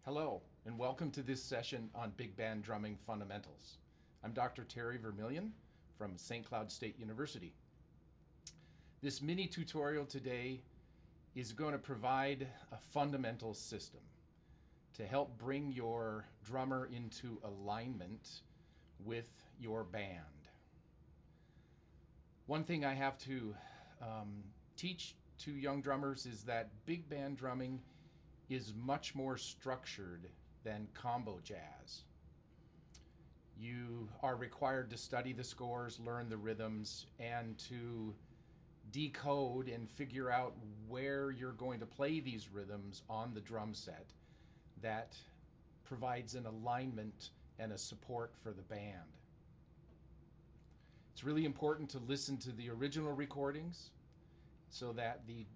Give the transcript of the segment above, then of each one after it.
Hello, and welcome to this session on Big Band Drumming Fundamentals. I'm Dr. Terry Vermillion from St. Cloud State University. This mini tutorial today is going to provide a fundamental system to help bring your drummer into alignment with your band. One thing I have to teach to young drummers is that big band drumming is much more structured than combo jazz. You are required to study the scores, learn the rhythms, and to decode and figure out where you're going to play these rhythms on the drum set that provides an alignment and a support for the band. It's really important to listen to the original recordings so that the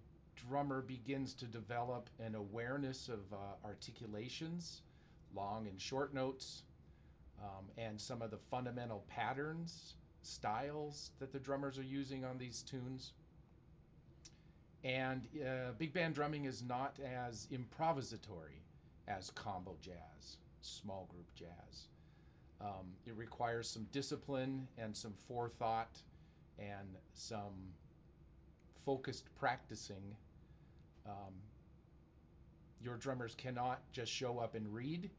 drummer begins to develop an awareness of articulations, long and short notes, and some of the fundamental patterns, styles that the drummers are using on these tunes. And big band drumming is not as improvisatory as combo jazz, small group jazz. It requires some discipline and some forethought and some focused practicing. Your drummers cannot just show up and read.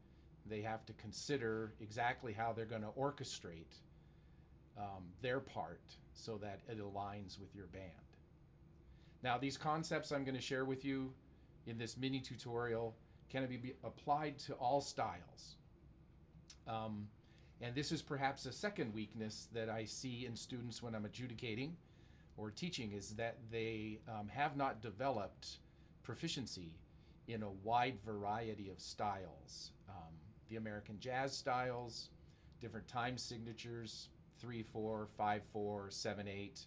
They have to consider exactly how they're going to orchestrate their part so that it aligns with your band. Now, these concepts I'm going to share with you in this mini tutorial can be applied to all styles. And this is perhaps a second weakness that I see in students when I'm adjudicating or teaching, is that they have not developed proficiency in a wide variety of styles. The American jazz styles, different time signatures, 3/4, 5/4, 7/8,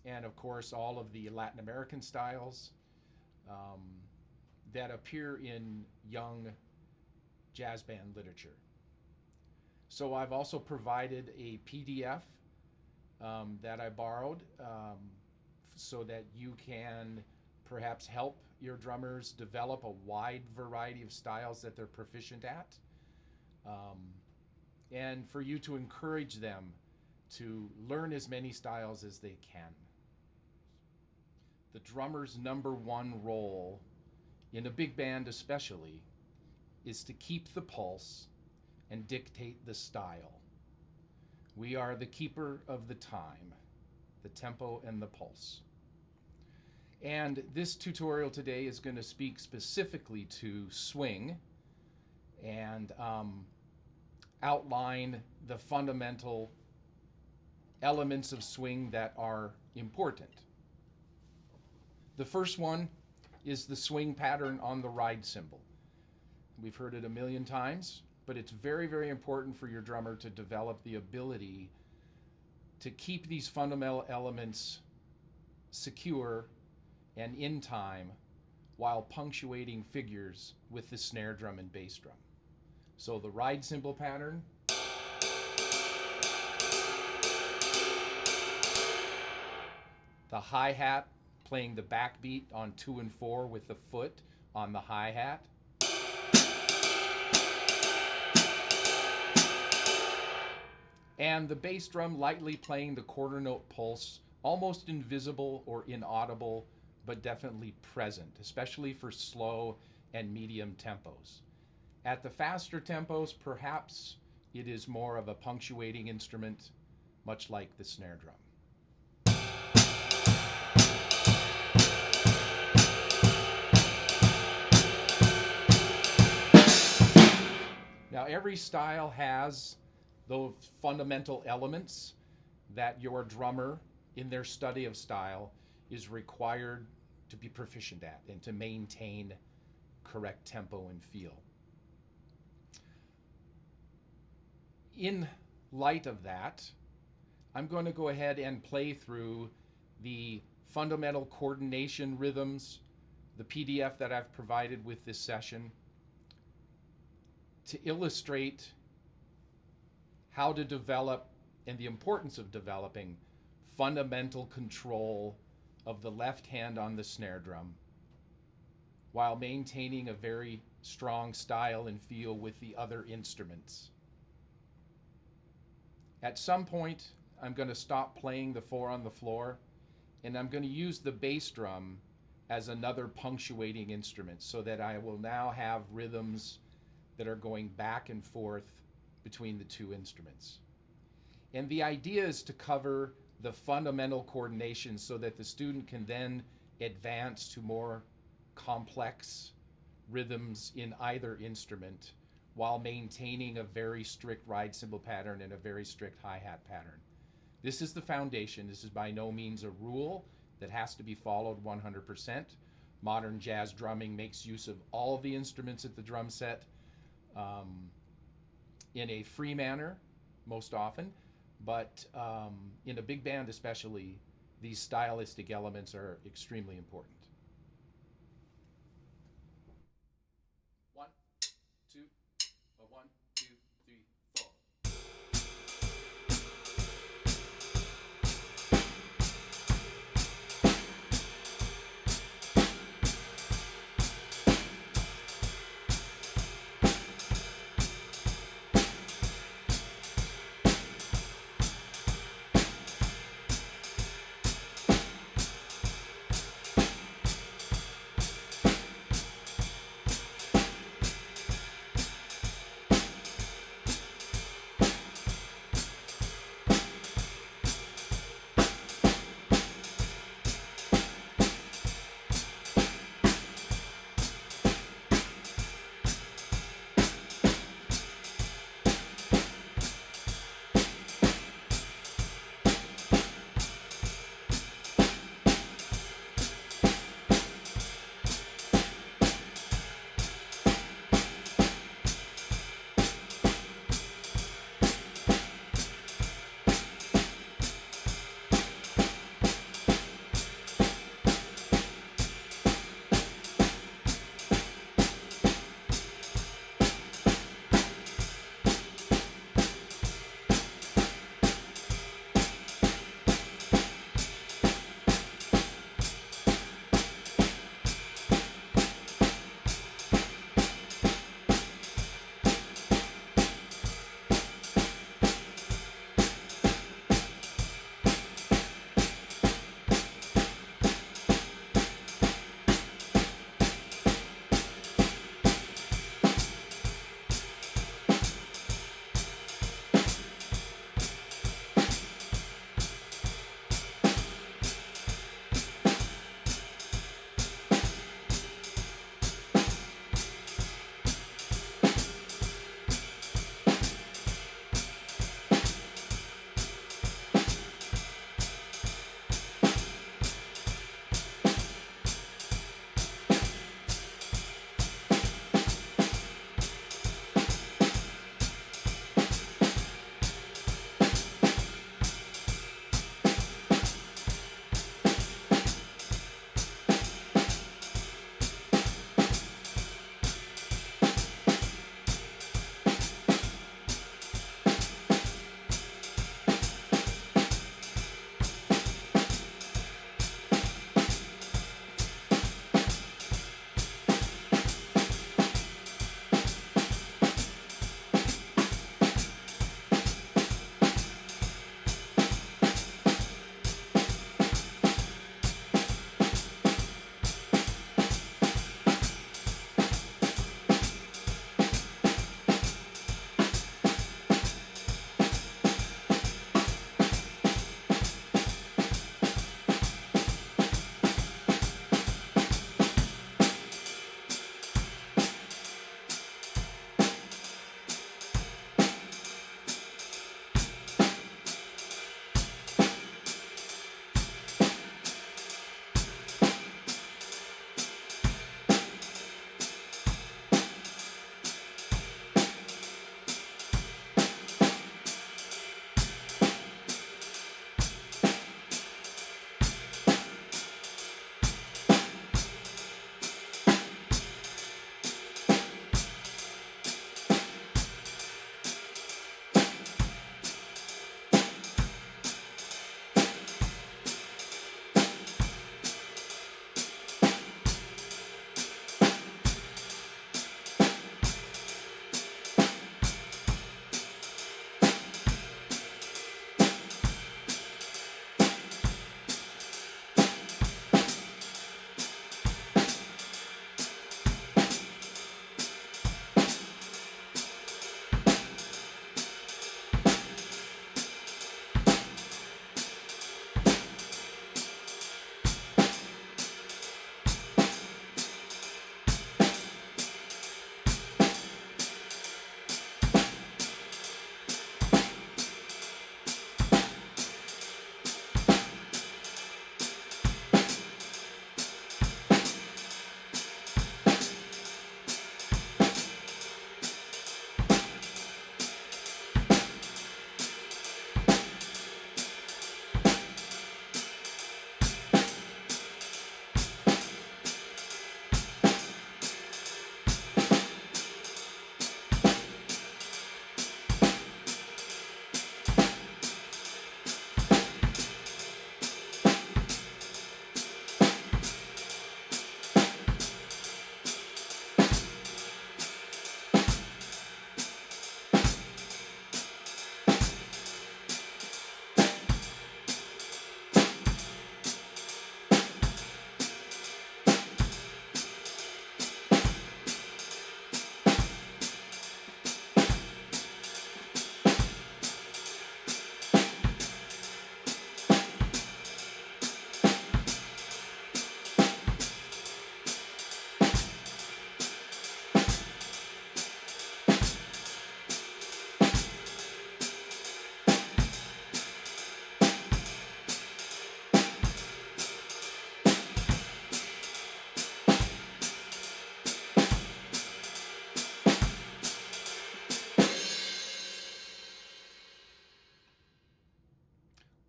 and of course all of the Latin American styles that appear in young jazz band literature. So I've also provided a PDF that I borrowed so that you can perhaps help your drummers develop a wide variety of styles that they're proficient at, and for you to encourage them to learn as many styles as they can. The drummer's number one role, in a big band especially, is to keep the pulse and dictate the style. We are the keeper of the time, the tempo and the pulse. And this tutorial today is going to speak specifically to swing and outline the fundamental elements of swing that are important. The first one is the swing pattern on the ride cymbal. We've heard it a million times, but it's very, very important for your drummer to develop the ability to keep these fundamental elements secure and in time while punctuating figures with the snare drum and bass drum. So the ride cymbal pattern, the hi-hat playing the backbeat on 2 and 4 with the foot on the hi-hat, and the bass drum lightly playing the quarter note pulse, almost invisible or inaudible, but definitely present, especially for slow and medium tempos. At the faster tempos, perhaps it is more of a punctuating instrument, much like the snare drum. Now, every style has those fundamental elements that your drummer, in their study of style, is required to be proficient at and to maintain correct tempo and feel. In light of that, I'm going to go ahead and play through the fundamental coordination rhythms, the PDF that I've provided with this session, to illustrate how to develop and the importance of developing fundamental control of the left hand on the snare drum while maintaining a very strong style and feel with the other instruments. At some point, I'm going to stop playing the 4 on the floor, and I'm going to use the bass drum as another punctuating instrument so that I will now have rhythms that are going back and forth between the two instruments. And the idea is to cover the fundamental coordination so that the student can then advance to more complex rhythms in either instrument while maintaining a very strict ride cymbal pattern and a very strict hi-hat pattern. This is the foundation. This is by no means a rule that has to be followed 100%. Modern jazz drumming makes use of all of the instruments at the drum set in a free manner most often, but in a big band especially, these stylistic elements are extremely important. 1, 2, 1, 2, 3, 4.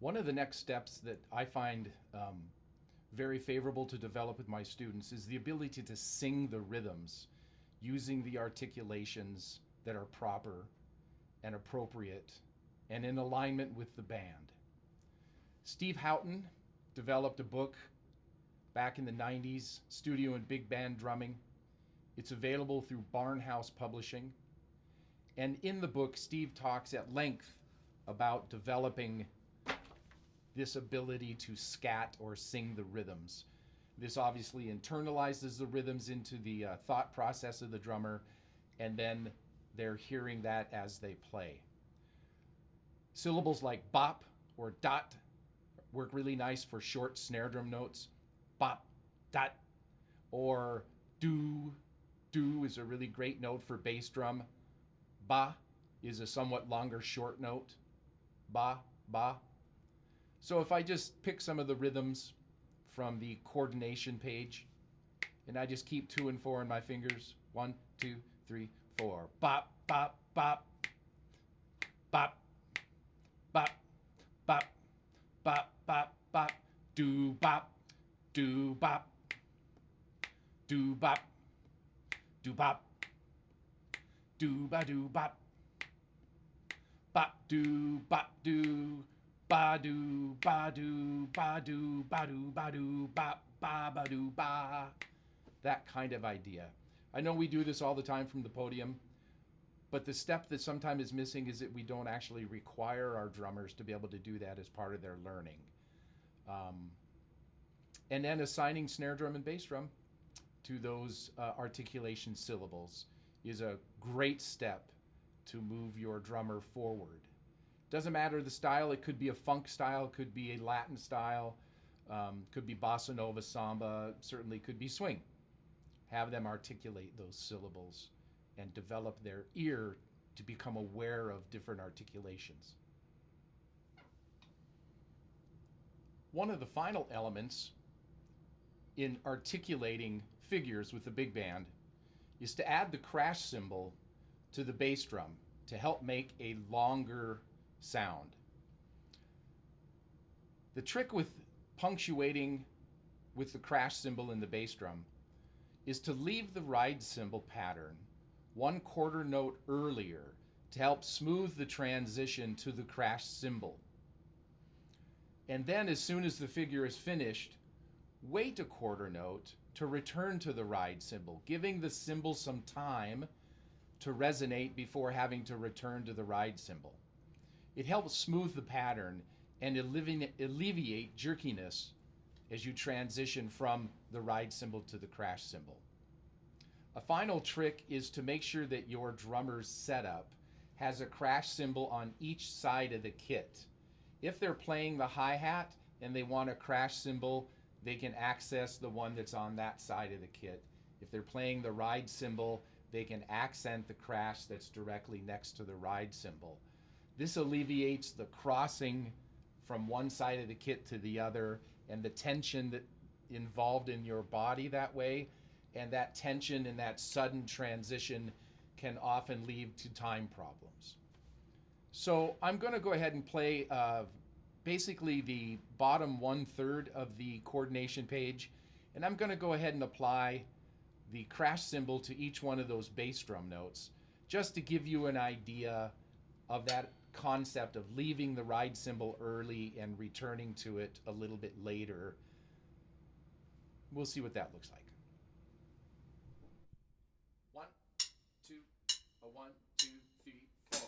One of the next steps that I find very favorable to develop with my students is the ability to sing the rhythms using the articulations that are proper and appropriate and in alignment with the band. Steve Houghton developed a book back in the 90s, Studio and Big Band Drumming. It's available through Barnhouse Publishing. And in the book, Steve talks at length about developing this ability to scat or sing the rhythms. This obviously internalizes the rhythms into the thought process of the drummer, and then they're hearing that as they play. Syllables like bop or dot work really nice for short snare drum notes. Bop, dot, or do. Do is a really great note for bass drum. Ba is a somewhat longer short note. Ba, ba. So if I just pick some of the rhythms from the coordination page, and I just keep 2 and 4 in my fingers. 1, 2, 3, 4. Bop, bop, bop. Bop, bop, bop, bop, bop, bop. Do bop, do bop, do bop, do bop, do ba do bop, bop do bop do. Ba do ba do ba do ba do ba do ba ba ba do ba. That kind of idea. I know we do this all the time from the podium, but the step that sometimes is missing is that we don't actually require our drummers to be able to do that as part of their learning. And then assigning snare drum and bass drum to those articulation syllables is a great step to move your drummer forward. Doesn't matter the style. It could be a funk style, could be a Latin style, could be bossa nova, samba, certainly could be swing. Have them articulate those syllables and develop their ear to become aware of different articulations. One of the final elements in articulating figures with the big band is to add the crash cymbal to the bass drum to help make a longer sound. The trick with punctuating with the crash cymbal in the bass drum is to leave the ride cymbal pattern 1/4 note earlier to help smooth the transition to the crash cymbal. And then as soon as the figure is finished, wait 1/4 note to return to the ride cymbal, giving the cymbal some time to resonate before having to return to the ride cymbal. It helps smooth the pattern and alleviate jerkiness as you transition from the ride cymbal to the crash cymbal. A final trick is to make sure that your drummer's setup has a crash cymbal on each side of the kit. If they're playing the hi-hat and they want a crash cymbal, they can access the one that's on that side of the kit. If they're playing the ride cymbal, they can accent the crash that's directly next to the ride cymbal. This alleviates the crossing from one side of the kit to the other and the tension that involved in your body that way. And that tension and that sudden transition can often lead to time problems. So I'm going to go ahead and play basically the bottom 1/3 of the coordination page. And I'm going to go ahead and apply the crash cymbal to each one of those bass drum notes, just to give you an idea of that concept of leaving the ride cymbal early and returning to it a little bit later. We'll see what that looks like. 1, 2, a 1, 2, 3, 4.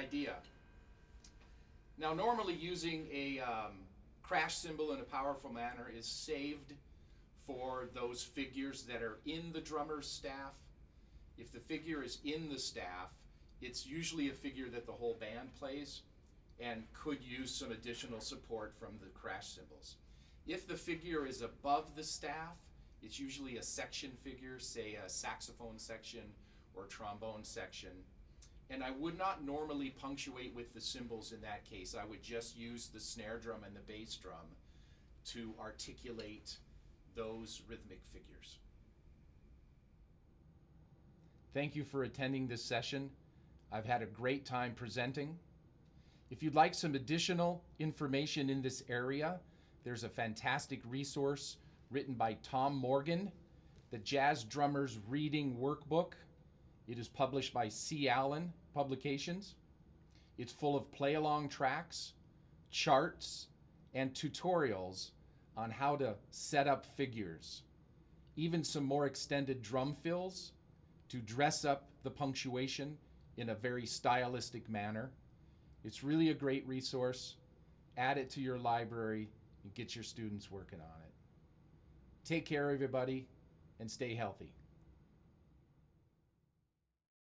idea. Now, normally using a crash cymbal in a powerful manner is saved for those figures that are in the drummer's staff. If the figure is in the staff, it's usually a figure that the whole band plays and could use some additional support from the crash cymbals. If the figure is above the staff, it's usually a section figure, say a saxophone section or trombone section. And I would not normally punctuate with the cymbals in that case. I would just use the snare drum and the bass drum to articulate those rhythmic figures. Thank you for attending this session. I've had a great time presenting. If you'd like some additional information in this area, there's a fantastic resource written by Tom Morgan, the Jazz Drummers Reading Workbook. It is published by C. Allen Publications. It's full of play-along tracks, charts, and tutorials on how to set up figures. Even some more extended drum fills to dress up the punctuation in a very stylistic manner. It's really a great resource. Add it to your library and get your students working on it. Take care, everybody, and stay healthy.